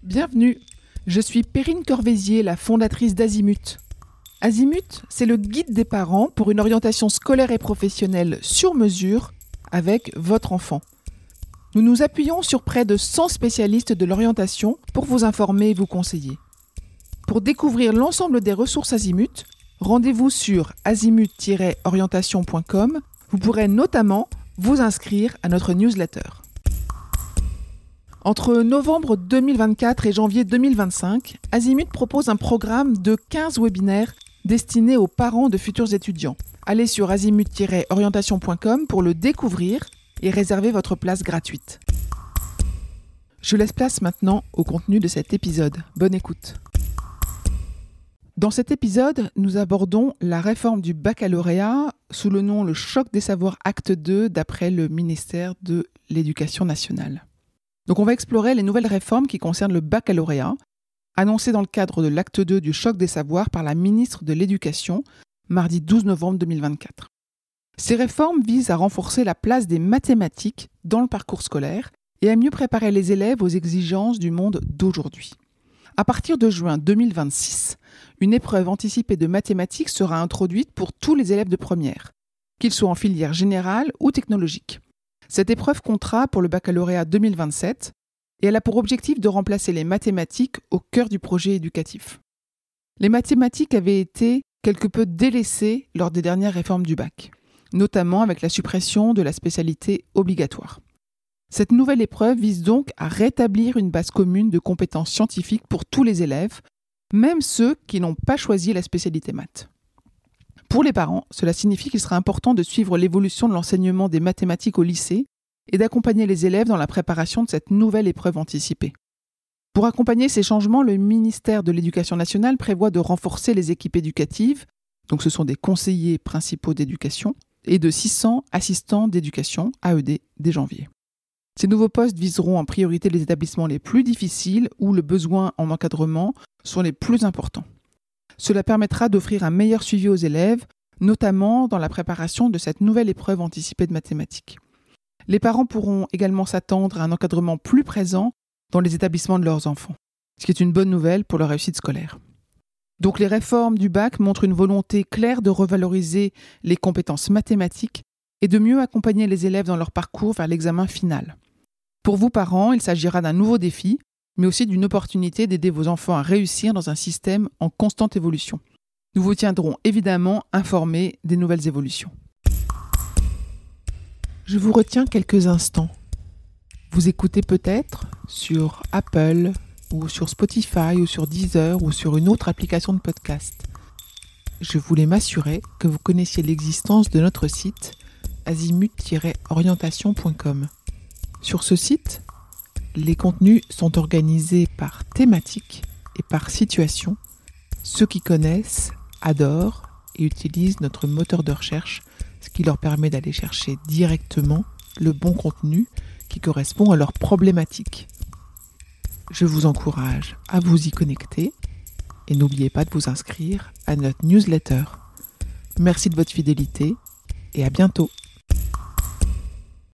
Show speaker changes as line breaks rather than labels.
Bienvenue, je suis Perrine Corvézier, la fondatrice d'Azimut. Azimut, c'est le guide des parents pour une orientation scolaire et professionnelle sur mesure avec votre enfant. Nous nous appuyons sur près de 100 spécialistes de l'orientation pour vous informer et vous conseiller. Pour découvrir l'ensemble des ressources Azimut, rendez-vous sur azimut-orientation.com. Vous pourrez notamment vous inscrire à notre newsletter. Entre novembre 2024 et janvier 2025, Azimut propose un programme de 15 webinaires destinés aux parents de futurs étudiants. Allez sur azimut-orientation.com pour le découvrir et réserver votre place gratuite. Je laisse place maintenant au contenu de cet épisode. Bonne écoute. Dans cet épisode, nous abordons la réforme du baccalauréat sous le nom Le choc des savoirs acte 2 d'après le ministère de l'Éducation nationale. Donc on va explorer les nouvelles réformes qui concernent le baccalauréat, annoncées dans le cadre de l'acte 2 du choc des savoirs par la ministre de l'Éducation, mardi 12 novembre 2024. Ces réformes visent à renforcer la place des mathématiques dans le parcours scolaire et à mieux préparer les élèves aux exigences du monde d'aujourd'hui. À partir de juin 2026, une épreuve anticipée de mathématiques sera introduite pour tous les élèves de première, qu'ils soient en filière générale ou technologique. Cette épreuve comptera pour le baccalauréat 2027 et elle a pour objectif de remplacer les mathématiques au cœur du projet éducatif. Les mathématiques avaient été quelque peu délaissées lors des dernières réformes du bac, notamment avec la suppression de la spécialité obligatoire. Cette nouvelle épreuve vise donc à rétablir une base commune de compétences scientifiques pour tous les élèves, même ceux qui n'ont pas choisi la spécialité maths. Pour les parents, cela signifie qu'il sera important de suivre l'évolution de l'enseignement des mathématiques au lycée et d'accompagner les élèves dans la préparation de cette nouvelle épreuve anticipée. Pour accompagner ces changements, le ministère de l'Éducation nationale prévoit de renforcer les équipes éducatives, donc ce sont des conseillers principaux d'éducation, et de 600 assistants d'éducation, AED, dès janvier. Ces nouveaux postes viseront en priorité les établissements les plus difficiles où le besoin en encadrement sont les plus importants. Cela permettra d'offrir un meilleur suivi aux élèves, notamment dans la préparation de cette nouvelle épreuve anticipée de mathématiques. Les parents pourront également s'attendre à un encadrement plus présent dans les établissements de leurs enfants, ce qui est une bonne nouvelle pour leur réussite scolaire. Donc les réformes du bac montrent une volonté claire de revaloriser les compétences mathématiques et de mieux accompagner les élèves dans leur parcours vers l'examen final. Pour vous parents, il s'agira d'un nouveau défi, mais aussi d'une opportunité d'aider vos enfants à réussir dans un système en constante évolution. Nous vous tiendrons évidemment informés des nouvelles évolutions. Je vous retiens quelques instants. Vous écoutez peut-être sur Apple ou sur Spotify ou sur Deezer ou sur une autre application de podcast. Je voulais m'assurer que vous connaissiez l'existence de notre site azimut-orientation.com. Sur ce site, les contenus sont organisés par thématique et par situation. Ceux qui connaissent, adorent et utilisent notre moteur de recherche, ce qui leur permet d'aller chercher directement le bon contenu qui correspond à leurs problématiques. Je vous encourage à vous y connecter et n'oubliez pas de vous inscrire à notre newsletter. Merci de votre fidélité et à bientôt.